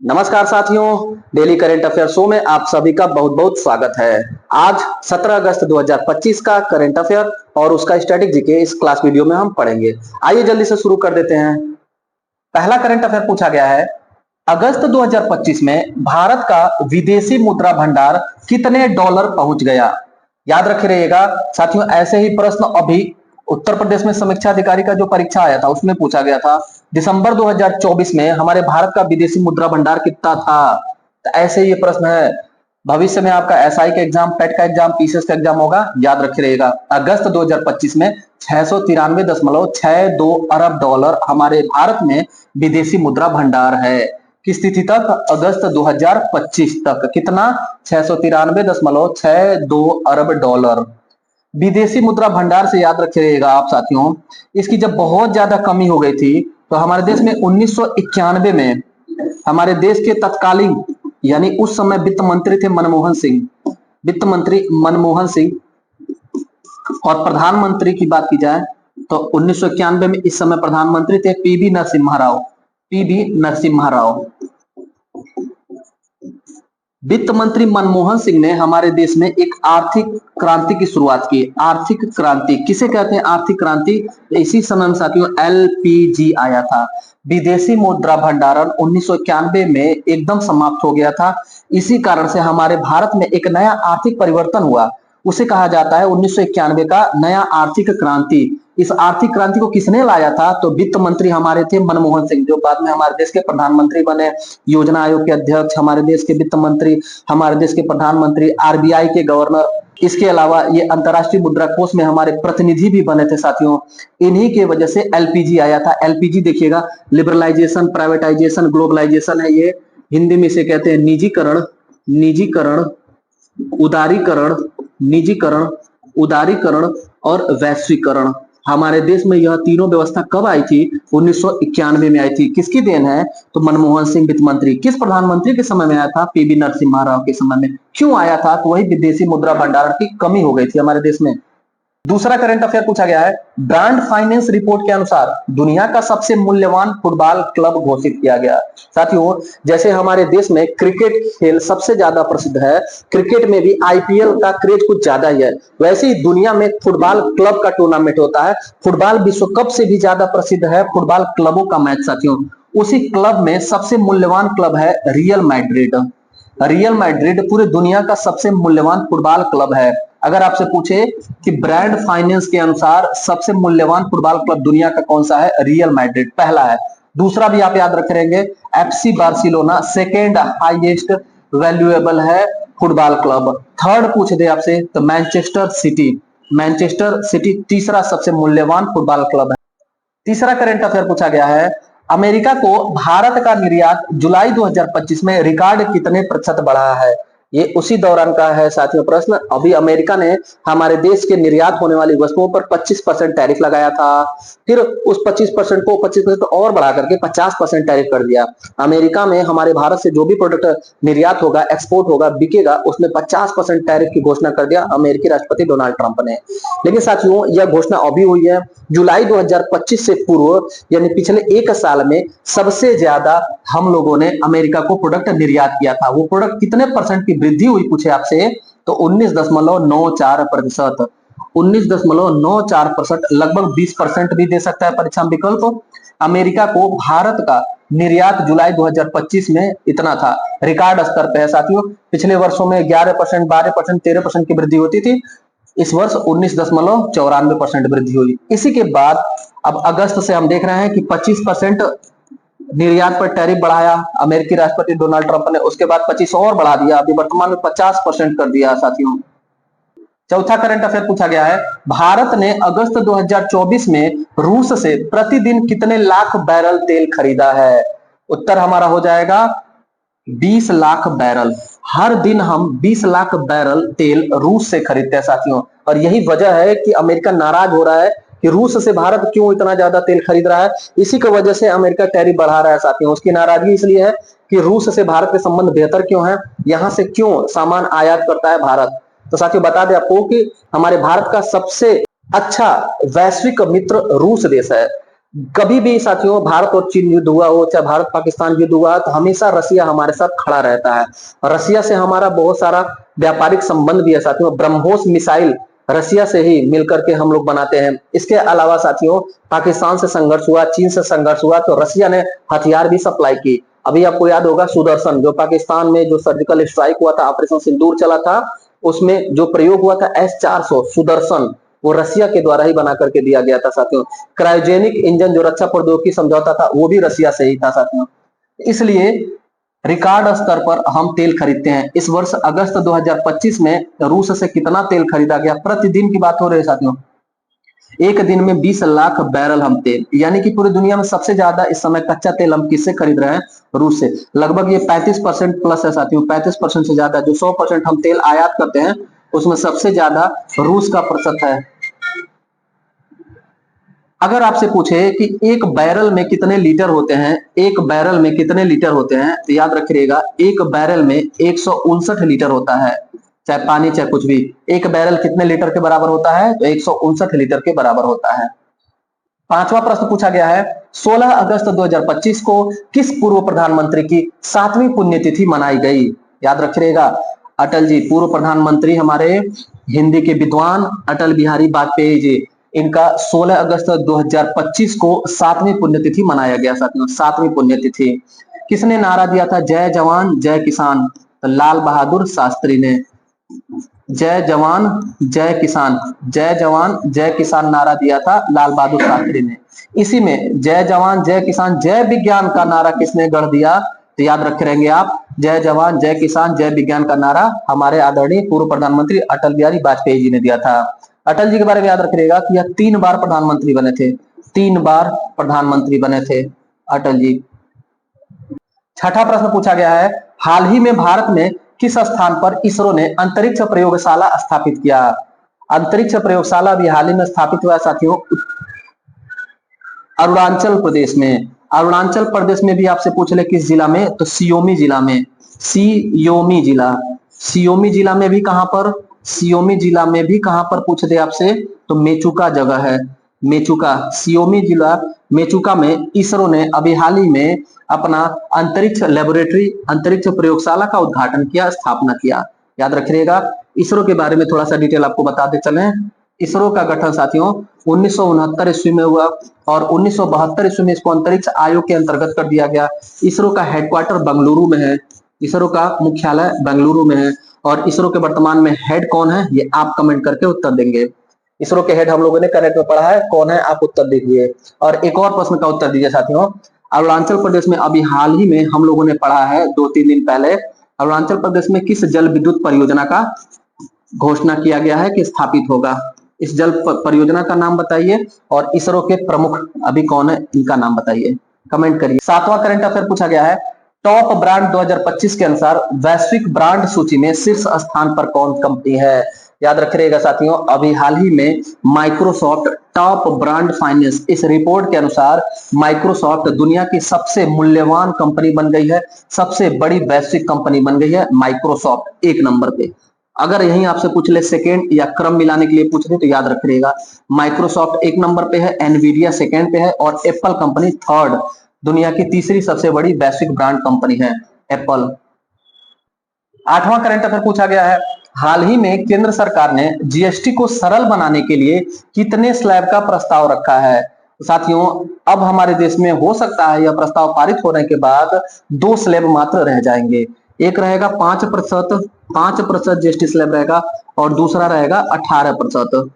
नमस्कार साथियों, daily current affair show में आप सभी का बहुत बहुत स्वागत है। आज 17 अगस्त 2025 का करंट अफेयर और उसका स्टैटिक जीके इस क्लास वीडियो में हम पढ़ेंगे। आइए जल्दी से शुरू कर देते हैं। पहला करंट अफेयर पूछा गया है, अगस्त 2025 में भारत का विदेशी मुद्रा भंडार कितने डॉलर पहुंच गया। याद रखे रहिएगा साथियों, ऐसे ही प्रश्न अभी उत्तर प्रदेश में समीक्षा अधिकारी का जो परीक्षा आया था उसमें पूछा गया था। दिसंबर 2024 में हमारे भारत का विदेशी मुद्रा भंडार कितना था। तो ऐसे ही ये प्रश्न है। भविष्य में आपका एसआई का एग्जाम, पेट का एग्जाम, पीसीएस का एग्जाम होगा, याद रखे रहिएगा। अगस्त 2025 में 693.62 अरब डॉलर हमारे भारत में विदेशी मुद्रा भंडार है। किस तिथि तक? अगस्त 2025 तक। कितना? 693.62 अरब डॉलर विदेशी मुद्रा भंडार से। याद रखिएगा आप साथियों, इसकी जब बहुत ज्यादा कमी हो गई थी तो हमारे देश में 1991 में हमारे देश के तत्कालीन यानी उस समय वित्त मंत्री थे मनमोहन सिंह। वित्त मंत्री मनमोहन सिंह और प्रधानमंत्री की बात की जाए तो 1991 में इस समय प्रधानमंत्री थे पीवी नरसिम्हा राव। पीवी नरसिम्हा राव। वित्त मंत्री मनमोहन सिंह ने हमारे देश में एक आर्थिक क्रांति की शुरुआत की। आर्थिक क्रांति किसे कहते हैं? आर्थिक क्रांति। इसी समय में साथियों एलपीजी आया था। विदेशी मुद्रा भंडारण 1991 में एकदम समाप्त हो गया था। इसी कारण से हमारे भारत में एक नया आर्थिक परिवर्तन हुआ। उसे कहा जाता है 1991 का नया आर्थिक क्रांति। इस आर्थिक क्रांति को किसने लाया था? तो वित्त मंत्री हमारे थे मनमोहन सिंह, जो बाद में हमारे देश के प्रधानमंत्री बने, योजना आयोग के अध्यक्ष, हमारे देश के वित्त मंत्री, हमारे देश के प्रधानमंत्री, आरबीआई के गवर्नर। इसके अलावा ये अंतरराष्ट्रीय मुद्रा कोष में हमारे प्रतिनिधि भी बने थे साथियों। इन्हीं के वजह से एलपीजी आया था। एलपीजी देखिएगा, लिबरलाइजेशन, प्राइवेटाइजेशन, ग्लोबलाइजेशन है। ये हिंदी में इसे कहते हैं निजीकरण, निजीकरण, उदारीकरण, निजीकरण, उदारीकरण और वैश्वीकरण। हमारे देश में यह तीनों व्यवस्था कब आई थी? 1991 में आई थी। किसकी देन है? तो मनमोहन सिंह वित्त मंत्री। किस प्रधानमंत्री के समय में आया था? पीवी नरसिम्हा राव के समय में। क्यों आया था? तो वही विदेशी मुद्रा भंडारण की कमी हो गई थी हमारे देश में। दूसरा करंट अफेयर पूछा गया है, ब्रांड फाइनेंस रिपोर्ट के अनुसार दुनिया का सबसे मूल्यवान फुटबॉल क्लब घोषित किया गया। साथियों, जैसे हमारे देश में क्रिकेट खेल सबसे ज्यादा प्रसिद्ध है, क्रिकेट में भी आईपीएल का क्रेज कुछ ज्यादा ही है, वैसे ही दुनिया में फुटबॉल क्लब का टूर्नामेंट होता है। फुटबॉल विश्व कप से भी ज्यादा प्रसिद्ध है फुटबॉल क्लबों का मैच साथियों। उसी क्लब में सबसे मूल्यवान क्लब है रियल मैड्रिड। रियल मैड्रिड पूरी दुनिया का सबसे मूल्यवान फुटबॉल क्लब है। अगर आपसे पूछे कि ब्रांड फाइनेंस के अनुसार सबसे मूल्यवान फुटबॉल क्लब दुनिया का कौन सा है? रियल मैड्रिड पहला है। दूसरा भी आप याद रखे रहेंगे, FC Barcelona second highest valuable है फुटबॉल क्लब। थर्ड पूछ दे आपसे तो मैनचेस्टर सिटी। मैनचेस्टर सिटी तीसरा सबसे मूल्यवान फुटबॉल क्लब है। तीसरा करंट अफेयर पूछा गया है, अमेरिका को भारत का निर्यात जुलाई 2025 में रिकॉर्ड कितने प्रतिशत बढ़ा है। ये उसी दौरान का है साथियों प्रश्न। अभी अमेरिका ने हमारे देश के निर्यात होने वाली वस्तुओं पर 25% टैरिफ लगाया था, फिर उस 25% को 25% और बढ़ा करके 50% टैरिफ कर दिया। अमेरिका में हमारे भारत से जो भी प्रोडक्ट निर्यात होगा, एक्सपोर्ट होगा, बिकेगा, उसमें 50% टैरिफ की घोषणा कर दिया अमेरिकी राष्ट्रपति डोनाल्ड ट्रंप ने। लेकिन साथियों यह घोषणा अभी हुई है। जुलाई 2025 से पूर्व यानी पिछले एक साल में सबसे ज्यादा हम लोगों ने अमेरिका को प्रोडक्ट निर्यात किया था। वो प्रोडक्ट कितने परसेंट की वृद्धि हुई पूछे आपसे तो 19.94%। 19.94%, लगभग 20% भी दे सकता है परीक्षा में विकल्प। अमेरिका को भारत का निर्यात जुलाई 2025 में इतना था, रिकॉर्ड स्तर पे है साथियों। पिछले वर्षों में 11%, 12%, 13% की वृद्धि होती थी। इस वर्ष 19.94% वृद्धि हुई। इसी के बाद अब अगस्त से हम देख रहे हैं कि 25% निर्यात पर टैरिफ बढ़ाया अमेरिकी राष्ट्रपति डोनाल्ड ट्रंप ने, उसके बाद 25 और बढ़ा दिया, अभी वर्तमान में 50% कर दिया साथियों। चौथा करंट अफेयर पूछा गया है, भारत ने अगस्त 2024 में रूस से प्रतिदिन कितने लाख बैरल तेल खरीदा है। उत्तर हमारा हो जाएगा 20 लाख बैरल। हर दिन हम 20 लाख बैरल तेल रूस से खरीदते हैं साथियों। और यही वजह है कि अमेरिका नाराज हो रहा है कि रूस से भारत क्यों इतना ज्यादा तेल खरीद रहा है। इसी की वजह से अमेरिका टैरिफ बढ़ा रहा है साथियों। उसकी नाराजगी इसलिए है कि रूस से भारत के संबंध बेहतर क्यों है, यहां से क्यों सामान आयात करता है भारत। तो साथियों बता दें आपको कि हमारे भारत का सबसे अच्छा वैश्विक मित्र रूस देश है। कभी भी साथियों भारत और चीन युद्ध हुआ हो, चाहे भारत पाकिस्तान युद्ध हुआ, तो हमेशा रसिया हमारे साथ खड़ा रहता है। रसिया से हमारा बहुत सारा व्यापारिक संबंध भी है साथियों। ब्रह्मोस मिसाइल रसिया से ही मिलकर के हम लोग बनाते हैं। इसके अलावा साथियों पाकिस्तान से संघर्ष हुआ, चीन से संघर्ष हुआ, तो रसिया ने हथियार भी सप्लाई की। अभी आपको याद होगा सुदर्शन, जो पाकिस्तान में जो सर्जिकल स्ट्राइक हुआ था, ऑपरेशन सिंदूर चला था, उसमें जो प्रयोग हुआ था S-400 सुदर्शन, वो रसिया के द्वारा ही बना करके दिया गया था साथियों। क्रायोजेनिक इंजन जो रक्षा प्रौद्योगिकी समझौता था, वो भी रसिया से ही था साथियों। इसलिए रिकॉर्ड स्तर पर हम तेल खरीदते हैं। इस वर्ष अगस्त 2025 में रूस से कितना तेल खरीदा गया, प्रतिदिन की बात हो रही है साथियों। एक दिन में 20 लाख बैरल हम तेल, यानी कि पूरी दुनिया में सबसे ज्यादा इस समय कच्चा तेल हम किससे खरीद रहे हैं, रूस से। लगभग ये 35% प्लस है साथियों, 35% से ज्यादा। जो 100% हम तेल आयात करते हैं, उसमें सबसे ज्यादा रूस का प्रतिशत है। अगर आपसे पूछे कि एक बैरल में कितने लीटर होते हैं, एक बैरल में कितने लीटर होते हैं, तो याद रखिएगा एक बैरल में 159 लीटर होता है। चाहे पानी चाहे कुछ भी, एक बैरल कितने लीटर के बराबर होता है, तो 159 लीटर के बराबर होता है। पांचवा प्रश्न पूछा गया है, 16 अगस्त 2025 को किस पूर्व प्रधानमंत्री की 7वीं पुण्यतिथि मनाई गई। याद रखिएगा अटल जी, पूर्व प्रधानमंत्री हमारे हिंदी के विद्वान अटल बिहारी वाजपेयी जी, इनका 16 अगस्त 2025 को 7वीं पुण्यतिथि मनाया गया साथियों, 7वीं पुण्यतिथि। किसने नारा दिया था, जय जवान जय किसान, तो लाल बहादुर शास्त्री ने। जय जवान जय किसान, जय जवान जय किसान नारा दिया था लाल बहादुर शास्त्री ने। इसी में जय जवान जय किसान जय विज्ञान का नारा किसने गढ़ दिया, तो याद रखे रहेंगे आप, जय जवान जय किसान जय विज्ञान का नारा हमारे आदरणीय पूर्व प्रधानमंत्री अटल बिहारी वाजपेयी जी ने दिया था। अटल जी के बारे में याद रखिएगा कि यह 3 बार प्रधानमंत्री बने थे, 3 बार प्रधानमंत्री बने थे अटल जी। छठा प्रश्न पूछा गया है, हाल ही में भारत में किस स्थान पर इसरो ने अंतरिक्ष प्रयोगशाला स्थापित किया। अंतरिक्ष प्रयोगशाला भी हाल ही में स्थापित हुआ साथियों, अरुणाचल प्रदेश में। अरुणाचल प्रदेश में भी आपसे पूछ ले किस जिला में, तो सियोमी जिला में। सियोमी जिला, सियोमी जिला में भी कहां पर, सियोमी जिला में भी कहां पर पूछ दे आपसे, तो मेचुका जगह है, मेचुका। सियोमी जिला मेचुका में इसरो ने अभी हाल ही में अपना अंतरिक्ष लेबोरेटरी, अंतरिक्ष प्रयोगशाला का उद्घाटन किया, स्थापना किया। याद रखिएगा इसरो के बारे में थोड़ा सा डिटेल आपको बताते चले। इसरो का गठन साथियों 1969 ईस्वी में हुआ और 1972 ईस्वी में इसको अंतरिक्ष आयोग के अंतर्गत कर दिया गया। इसरो का हेडक्वार्टर बेंगलुरु में है, इसरो का मुख्यालय बेंगलुरु में है। और इसरो के वर्तमान में हेड कौन है, ये आप कमेंट करके उत्तर देंगे। इसरो के हेड हम लोगों ने करंट में पढ़ा है, कौन है आप उत्तर दीजिए। और एक और प्रश्न का उत्तर दीजिए साथियों, अरुणाचल प्रदेश में अभी हाल ही में हम लोगों ने पढ़ा है 2-3 दिन पहले, अरुणाचल प्रदेश में किस जल विद्युत परियोजना का घोषणा किया गया है कि स्थापित होगा। इस जल परियोजना का नाम बताइए और इसरो के प्रमुख अभी कौन है, इनका नाम बताइए, कमेंट करिए। सातवां करंट अफेयर पूछा गया है, टॉप ब्रांड 2025 के अनुसार वैश्विक ब्रांड सूची में शीर्ष स्थान पर कौन कंपनी है। याद रखिएगा साथियों अभी हाल ही में माइक्रोसॉफ्ट टॉप ब्रांड फाइनेंस, इस रिपोर्ट के अनुसार माइक्रोसॉफ्ट दुनिया की सबसे मूल्यवान कंपनी बन गई है, सबसे बड़ी वैश्विक कंपनी बन गई है माइक्रोसॉफ्ट, 1 नंबर पे। अगर यही आपसे पूछ ले सेकेंड या क्रम मिलाने के लिए पूछ ले, तो याद रखिएगा माइक्रोसॉफ्ट 1 नंबर पे है, एनवीडिया सेकेंड पे है और एप्पल कंपनी थर्ड, दुनिया की तीसरी सबसे बड़ी वैश्विक ब्रांड कंपनी है एप्पल। आठवां करंट अफेयर पूछा गया है, हाल ही में केंद्र सरकार ने जीएसटी को सरल बनाने के लिए कितने स्लैब का प्रस्ताव रखा है। साथियों अब हमारे देश में हो सकता है यह प्रस्ताव पारित होने के बाद 2 स्लैब मात्र रह जाएंगे। एक रहेगा 5% जीएसटी स्लैब रहेगा और दूसरा रहेगा 18%।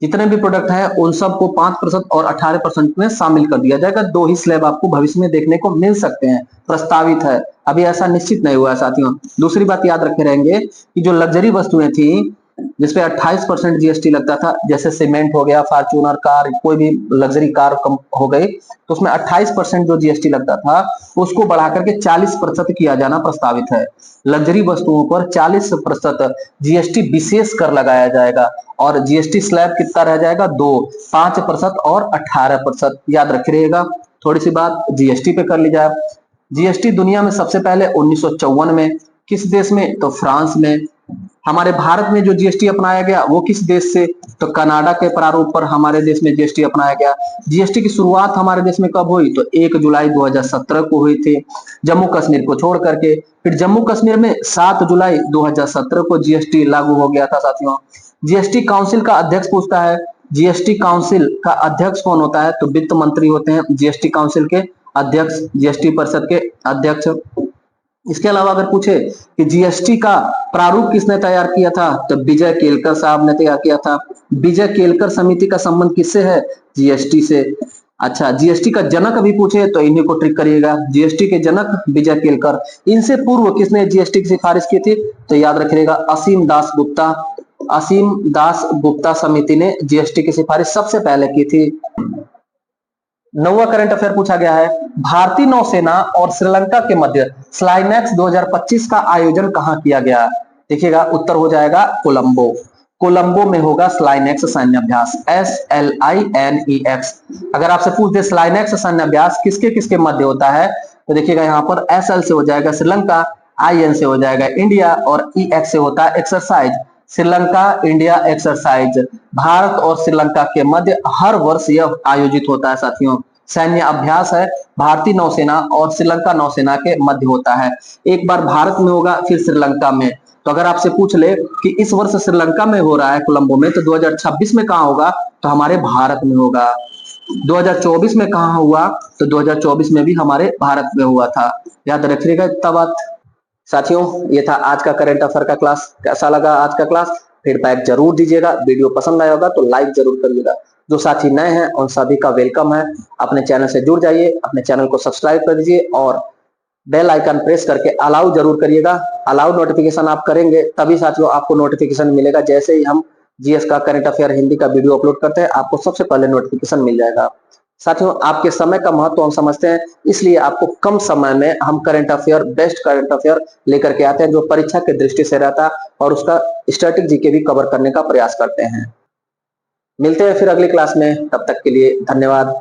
जितने भी प्रोडक्ट है उन सबको 5% और 18% में शामिल कर दिया जाएगा। 2 ही स्लैब आपको भविष्य में देखने को मिल सकते हैं, प्रस्तावित है, अभी ऐसा निश्चित नहीं हुआ है साथियों। दूसरी बात याद रखे रहेंगे कि जो लग्जरी वस्तुएं थी जिसपे 28% जीएसटी लगता था, जैसे सीमेंट हो गया, फॉर्च्यूनर कार, कोई भी लग्जरी कार हो गई, तो उसमें 28% जो जीएसटी लगता था उसको बढ़ाकर के 40% किया जाना प्रस्तावित है। लग्जरी वस्तुओं पर 40% जीएसटी विशेष कर लगाया जाएगा और जीएसटी स्लैब कितना रह जाएगा, 2, 5% और 18%। याद रखिएगा। थोड़ी सी बात जीएसटी पे कर ली जाए। जीएसटी दुनिया में सबसे पहले 1954 में किस देश में, तो फ्रांस में। हमारे भारत में जो जीएसटी अपनाया गया वो किस देश से? तो कनाडा के प्रारूप पर हमारे देश में जीएसटी अपनाया गया। जीएसटी की शुरुआत हमारे देश में कब हुई? तो 1 जुलाई 2017 को हुई थी, जम्मू कश्मीर को छोड़ करके। फिर जम्मू कश्मीर में 7 जुलाई 2017 को जीएसटी लागू हो गया था साथियों। जीएसटी काउंसिल का अध्यक्ष पूछता है, जीएसटी काउंसिल का अध्यक्ष कौन होता है? तो वित्त मंत्री होते हैं जीएसटी काउंसिल के अध्यक्ष, जीएसटी परिषद के अध्यक्ष। इसके अलावा अगर पूछे कि जीएसटी का प्रारूप किसने तैयार किया था? तो विजय केलकर साहब ने तैयार किया था। विजय केलकर समिति का संबंध किससे है? जीएसटी से। अच्छा, जीएसटी का जनक अभी पूछे तो इन्हीं को ट्रिक करिएगा, जीएसटी के जनक विजय केलकर। इनसे पूर्व किसने जीएसटी की सिफारिश की थी? तो याद रखिएगा असीम दास गुप्ता। असीम दास गुप्ता समिति ने जीएसटी की सिफारिश सबसे पहले की थी। 9वां करंट अफेयर पूछा गया है, भारतीय नौसेना और श्रीलंका के मध्य स्लाइनेक्स 2025 का आयोजन कहां किया गया? देखिएगा उत्तर हो जाएगा कोलंबो। कोलंबो में होगा स्लाइनेक्स सैन्य अभ्यास, SLINEX। अगर आपसे पूछ दे स्लाइनेक्स सैन्य अभ्यास किसके किसके मध्य होता है, तो देखिएगा यहाँ पर SL से हो जाएगा श्रीलंका, IN से हो जाएगा इंडिया और EX से होता है exercise, Sri Lanka India exercise. Bharat और श्रीलंका के मध्य हर वर्ष यह आयोजित होता है साथियों। सैन्य अभ्यास है, भारतीय नौसेना और श्रीलंका नौसेना के मध्य होता है। एक बार भारत में होगा फिर श्रीलंका में। तो अगर आपसे पूछ ले कि इस वर्ष श्रीलंका में हो रहा है कोलंबो में, तो 2026 में कहां होगा? तो हमारे भारत में होगा। 2024 में कहां हुआ? तो 2024 में भी हमारे भारत में हुआ था। याद रखिएगा इतना बात साथियों। ये था आज का करंट अफेयर का क्लास। कैसा लगा आज का क्लास? फीडबैक जरूर दीजिएगा। वीडियो पसंद आया होगा तो लाइक जरूर करिएगा। जो साथी नए हैं उन सभी का वेलकम है। अपने चैनल से जुड़ जाइए, अपने चैनल को सब्सक्राइब कर दीजिए और बेल आइकन प्रेस करके अलाउ जरूर करिएगा। अलाउ नोटिफिकेशन आप करेंगे तभी साथियों आपको नोटिफिकेशन मिलेगा। जैसे ही हम जीएस का करंट अफेयर हिंदी का वीडियो अपलोड करते हैं आपको सबसे पहले नोटिफिकेशन मिल जाएगा। साथियों आपके समय का महत्व हम समझते हैं, इसलिए आपको कम समय में हम current affair, best current affair लेकर के आते हैं जो परीक्षा की दृष्टि से रहता है और उसका स्टैटिक जीके भी कवर करने का प्रयास करते हैं। मिलते हैं फिर अगली क्लास में, तब तक के लिए धन्यवाद।